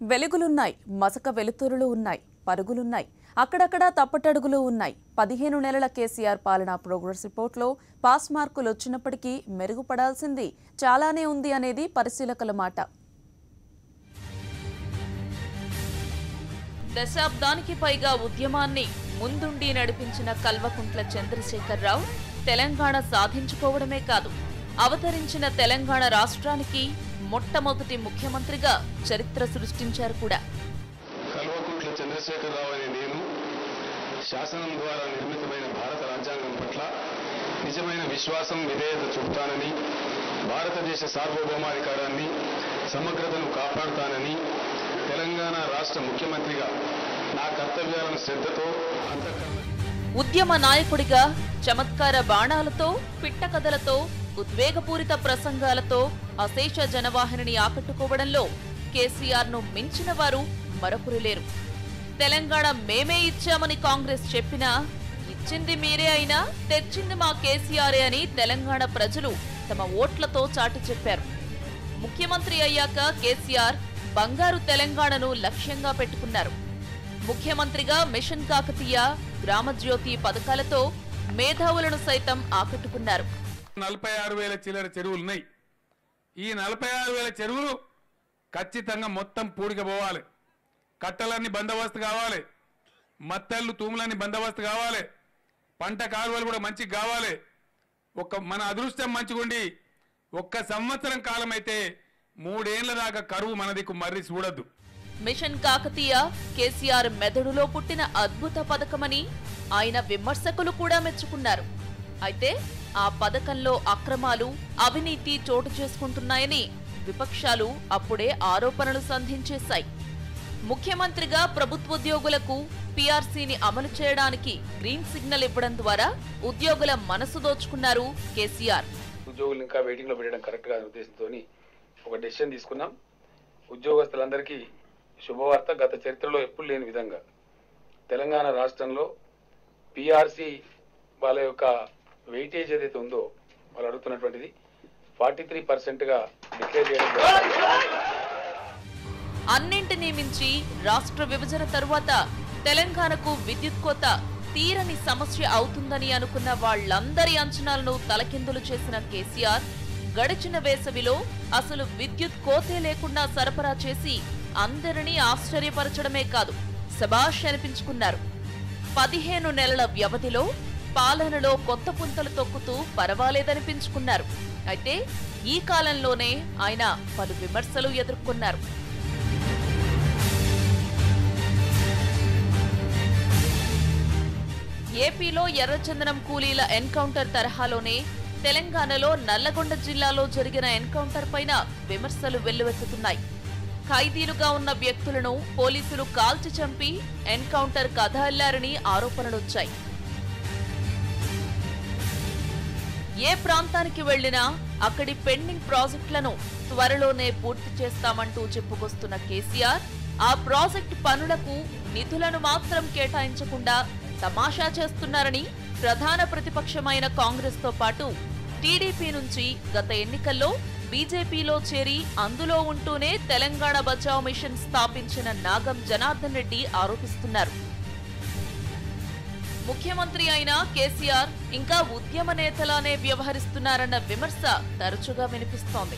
వెలుగులున్నాయి, మసక వెలుతురులు ఉన్నాయి, పరుగులున్నాయి, అక్కడక్కడ తప్పటడుగులు ఉన్నాయి. 15 నెలల కేసీఆర్ పాలన ప్రోగ్రెస్ రిపోర్ట్లో పాస్ మార్కులు వచ్చినప్పటికీ మెరుగుపడాల్సింది చాలానే ఉంది అనేది పరిశీలకుల మాట. దశాబ్దానికి పైగా ఉద్యమాన్ని ముందుండి నడిపించిన కల్వకుంట్ల చంద్రశేఖరరావు తెలంగాణ సాధించుకోవడమే కాదు, అవతరించిన తెలంగాణ రాష్ట్రానికి మొట్టమొదటి ముఖ్యమంత్రిగా చరిత్ర సృష్టించారు కూడా. కల్వకుంట్ల చంద్రశేఖరరావు అనే నేను శాసనం ద్వారా నిర్మితమైన భారత రాజ్యాంగం పట్ల నిజమైన విశ్వాసం, విధేయత చూపుతానని, భారతదేశ సార్వభౌమాధికారాన్ని, సమగ్రతను కాపాడుతానని, తెలంగాణ రాష్ట్ర ముఖ్యమంత్రిగా నా కర్తవ్యాలను శ్రద్ధతో ఉద్యమ నాయకుడిగా చమత్కార బాణాలతో, పిట్ట కథలతో, ఉద్వేగపూరిత ప్రసంగాలతో అశేష జనవాహినిని ఆకట్టుకోవడంలో కేసీఆర్ ను మించిన వారు మరొకరు లేరు. తెలంగాణ మేమే ఇచ్చామని కాంగ్రెస్ చెప్పినా, ఇచ్చింది మీరే అయినా తెచ్చింది మా కేసీఆరే అని తెలంగాణ ప్రజలు తమ ఓట్లతో చాటి చెప్పారు. ముఖ్యమంత్రి అయ్యాక కేసీఆర్ బంగారు తెలంగాణను లక్ష్యంగా పెట్టుకున్నారు. ముఖ్యమంత్రిగా మిషన్ కాకతీయ, గ్రామజ్యోతి పథకాలతో మేధావులను సైతం ఆకట్టుకున్నారు. 46,000 చిల్లర చెరువులున్నాయి. ఈ 46,000 చెరువులు ఖచ్చితంగా మొత్తం పూడికపోవాలి. కట్టలన్నీ బందోబస్తు కావాలి, మత్తళ్ళు తూములన్నీ బందోబస్తు కావాలి, పంట కాలువలు కూడా మంచిగా కావాలి. మన అదృష్టం మంచిగుండి 1 సంవత్సరం కాలం అయితే 3 ఏళ్ల దాకా కరువు మన దిక్కు మర్రి చూడద్దు. మిషన్ కాకతీయ కేసీఆర్ మెదడులో పుట్టిన అద్భుత పథకమని ఆయన విమర్శకులు కూడా మెచ్చుకున్నారు. అయితే ఆ పథకంలో అక్రమాలు, అవినీతి చోటు చేసుకుంటున్నాయని విపక్షాలు అప్పుడే ఆరోపణలు సంధించేశాయి. ముఖ్యమంత్రిగా ప్రభుత్వోద్యోగులకు పీఆర్సీని అమలు చేయడానికి గ్రీన్ సిగ్నల్ ఇవ్వడం ద్వారా ఉద్యోగుల మనసు దోచుకున్నారు కేసీఆర్. ఉద్యోగులు ఇంకా వెయిటింగ్ లో పెట్టడం కరెక్ట్ గా ఉద్దేశంతో ఒక డెసిషన్ తీసుకున్నాం. ఉద్యోగస్తులందరికీ శుభవార్త. గత చరిత్రలో ఎప్పుడు లేని విధంగా తెలంగాణ రాష్ట్రంలో పీఆర్సీ వాళ్ళ యొక్క వెయిటేజ్ ఏదైతే ఉందో వాళ్ళు అడుగుతున్నటువంటిది 43%గా డిక్లేర్ చేయడం. అన్నింటినీ మించి రాష్ట్ర విభజన తరువాత తెలంగాణకు విద్యుత్ కోత తీరని సమస్య అవుతుందని అనుకున్న వాళ్లందరి అంచనాలను తలకిందులు చేసిన కేసీఆర్ గడిచిన వేసవిలో అసలు విద్యుత్ కోతే లేకుండా సరఫరా చేసి అందరినీ ఆశ్చర్యపరచడమే కాదు, శభాష్ అనిపించుకున్నారు. 15 నెలల వ్యవధిలో పాలనలో కొత్త పుంతలు తొక్కుతూ పర్వాలేదనిపించుకున్నారు. అయితే ఈ కాలంలోనే ఆయన పలు విమర్శలు ఎదుర్కొన్నారు. ఏపీలో ఎర్రచందనం కూలీల ఎన్కౌంటర్ తరహాలోనే తెలంగాణలో నల్లగొండ జిల్లాలో జరిగిన ఎన్కౌంటర్ పైన విమర్శలు వెల్లువెత్తుతున్నాయి. ఖైదీలుగా ఉన్న వ్యక్తులను పోలీసులు కాల్చి చంపి ఎన్కౌంటర్ కథ అల్లారని ఆరోపణలొచ్చాయి. ఏ ప్రాంతానికి వెళ్లినా అక్కడి పెండింగ్ ప్రాజెక్టులను త్వరలోనే పూర్తి చేస్తామంటూ చెప్పుకొస్తున్న కేసీఆర్ ఆ ప్రాజెక్టు పనులకు నిధులను మాత్రం కేటాయించకుండా తమాషా చేస్తున్నారని ప్రధాన ప్రతిపక్షమైన కాంగ్రెస్ తో పాటు టీడీపీ నుంచి గత ఎన్నికల్లో బీజేపీలో చేరి అందులో ఉంటూనే తెలంగాణ బచావ్ మిషన్ స్థాపించిన నాగం జనార్దన్ రెడ్డి ఆరోపిస్తున్నారు. ముఖ్యమంత్రి అయిన కేసీఆర్ ఇంకా ఉద్యమ నేతలానే వ్యవహరిస్తున్నారన్న విమర్శ తరచుగా వినిపిస్తోంది.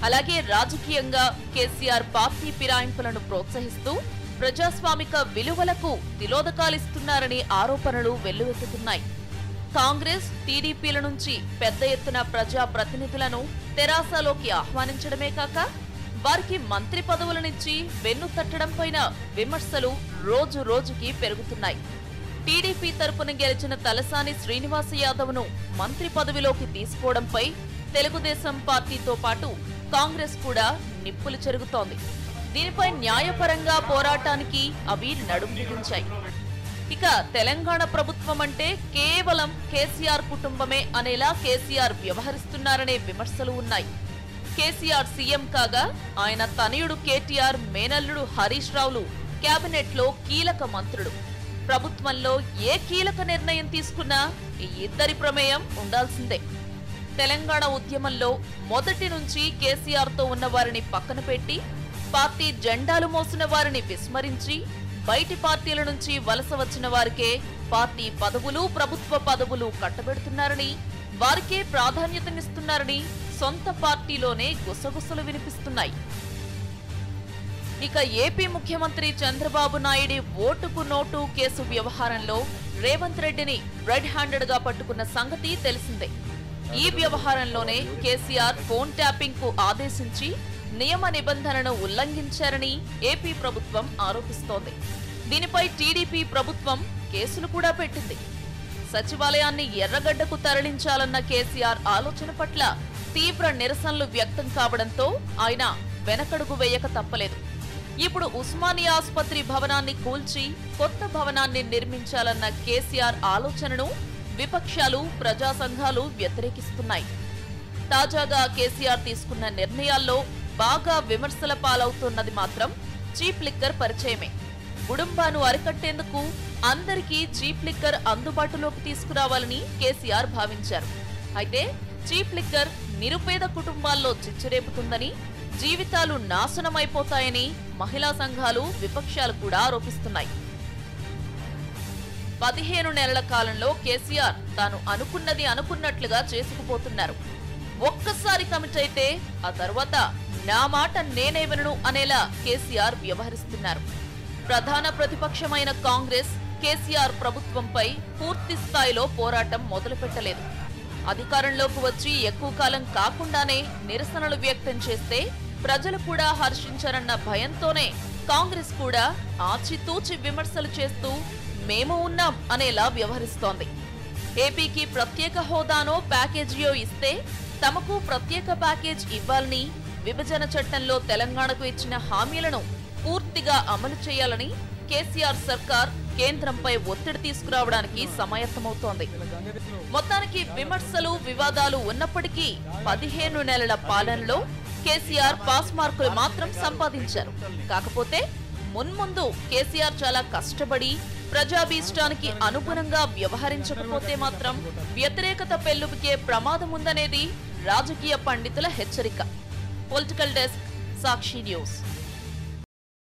అలాగే రాజకీయంగా కేసీఆర్ పార్టీ ఫిరాయింపులను ప్రోత్సహిస్తూ ప్రజాస్వామిక విలువలకు తిలోదకాలిస్తున్నారని ఆరోపణలు వెల్లువెత్తుతున్నాయి. కాంగ్రెస్, టీడీపీల నుంచి పెద్ద ఎత్తున ప్రజా ప్రతినిధులను తెరాసలోకి ఆహ్వానించడమే కాక వారికి మంత్రి పదవులనిచ్చి వెన్ను తట్టడంపైన విమర్శలు రోజు రోజుకి పెరుగుతున్నాయి. టీడీపీ తరపున గెలిచిన తలసాని శ్రీనివాస యాదవ్ ను మంత్రి పదవిలోకి తీసుకోవడంపై తెలుగుదేశం పార్టీతో పాటు కాంగ్రెస్ కూడా నిప్పులు చెరుగుతోంది. దీనిపై న్యాయపరంగా పోరాటానికి అవి నడుం బిగించాయి. ఇక తెలంగాణ ప్రభుత్వం అంటే కేవలం కేసీఆర్ కుటుంబమే అనేలా కేసీఆర్ వ్యవహరిస్తున్నారనే విమర్శలు ఉన్నాయి. కేసీఆర్ సీఎం కాగా ఆయన తనయుడు కేటీఆర్, మేనల్లుడు హరీష్ రావులు కేబినెట్ లో కీలక మంత్రులు. ప్రభుత్వంలో ఏ కీలక నిర్ణయం తీసుకున్నా ఈ ఇద్దరి ప్రమేయం ఉండాల్సిందే. తెలంగాణ ఉద్యమంలో మొదటి నుంచి కేసీఆర్ తో ఉన్న వారిని పక్కన పెట్టి పార్టీ జెండాలు మోసిన వారిని విస్మరించి బయటి పార్టీల నుంచి వలస వచ్చిన వారికే పార్టీ పదవులు, ప్రభుత్వ పదవులు కట్టబెడుతున్నారని, వారికే ప్రాధాన్యతనిస్తున్నారని సొంత పార్టీలోనే గుసగుసలు వినిపిస్తున్నాయి. ఇక ఏపీ ముఖ్యమంత్రి చంద్రబాబు నాయుడు ఓటుకు నోటు కేసు వ్యవహారంలో రేవంత్ రెడ్డిని రెడ్ హ్యాండెడ్ గా పట్టుకున్న సంగతి తెలిసిందే. ఈ వ్యవహారంలోనే కేసీఆర్ ఫోన్ ట్యాపింగ్ కు ఆదేశించి నియమ నిబంధనను ఉల్లంఘించారని ఏపీ ప్రభుత్వం ఆరోపిస్తోంది. దీనిపై టీడీపీ ప్రభుత్వం కేసులు కూడా పెట్టింది. సచివాలయాన్ని ఎర్రగడ్డకు తరలించాలన్న కేసీఆర్ ఆలోచన పట్ల తీవ్ర నిరసనలు వ్యక్తం కావడంతో ఆయన వెనకడుగు వేయక తప్పలేదు. ఇప్పుడు ఉస్మానియా ఆసుపత్రి భవనాన్ని కూల్చి కొత్త భవనాన్ని నిర్మించాలన్న కేసీఆర్ ఆలోచనను విపక్షాలు, ప్రజా సంఘాలు వ్యతిరేకిస్తున్నాయి. తాజాగా కేసీఆర్ తీసుకున్న నిర్ణయాల్లో బాగా విమర్శల పాలవుతున్నది మాత్రం చీప్ లిక్కర్ పరిచయమే. గుడుంబాను అరికట్టేందుకు అందరికీ చీప్ లిక్కర్ అందుబాటులోకి తీసుకురావాలని కేసీఆర్ భావించారు. అయితే చీప్ లిక్కర్ నిరుపేద కుటుంబాల్లో చిచ్చురేపుతుందని, జీవితాలు నాశనమైపోతాయని మహిళా సంఘాలు, విపక్షాలు కూడా ఆరోపిస్తున్నాయి. 15 నెలల కాలంలో కేసీఆర్ తాను అనుకున్నది అనుకున్నట్లుగా చేసుకుపోతున్నారు. ఒక్కసారి కమిట్ అయితే ఆ తర్వాత నా మాట నేనే వినను అనేలా కేసీఆర్ వ్యవహరిస్తున్నారు. ప్రధాన ప్రతిపక్షమైన కాంగ్రెస్ కేసీఆర్ ప్రభుత్వంపై పూర్తి స్థాయిలో పోరాటం మొదలుపెట్టలేదు. అధికారంలోకి వచ్చి ఎక్కువ కాలం కాకుండానే నిరసనలు వ్యక్తం చేస్తే ప్రజలు కూడా హర్షించరన్న భయంతోనే కాంగ్రెస్ కూడా ఆచితూచి విమర్శలు చేస్తూ మేము ఉన్నాం అనేలా వ్యవహరిస్తోంది. ఏపీకి ప్రత్యేక హోదానో ప్యాకేజీయో ఇస్తే తమకు ప్రత్యేక ప్యాకేజ్ ఇవ్వాలని, విభజన చట్టంలో తెలంగాణకు ఇచ్చిన హామీలను పూర్తిగా అమలు చేయాలని కేసీఆర్ సర్కార్ కేంద్రంపై ఒత్తిడి తీసుకురావడానికి సమాయత్తమవుతోంది. మొత్తానికి విమర్శలు, వివాదాలు ఉన్నప్పటికీ 15 నెలల పాలనలో కేసీఆర్ పాస్ మార్కులు మాత్రం సంపాదించారు. కాకపోతే మున్ముందు కేసీఆర్ చాలా కష్టపడి ప్రజాభీష్టానికి అనుగుణంగా వ్యవహరించకపోతే మాత్రం వ్యతిరేకత పెల్లుబికే ప్రమాదముందనేది రాజకీయ పండితుల హెచ్చరిక. పొలిటికల్ డెస్క్, సాక్షి న్యూస్.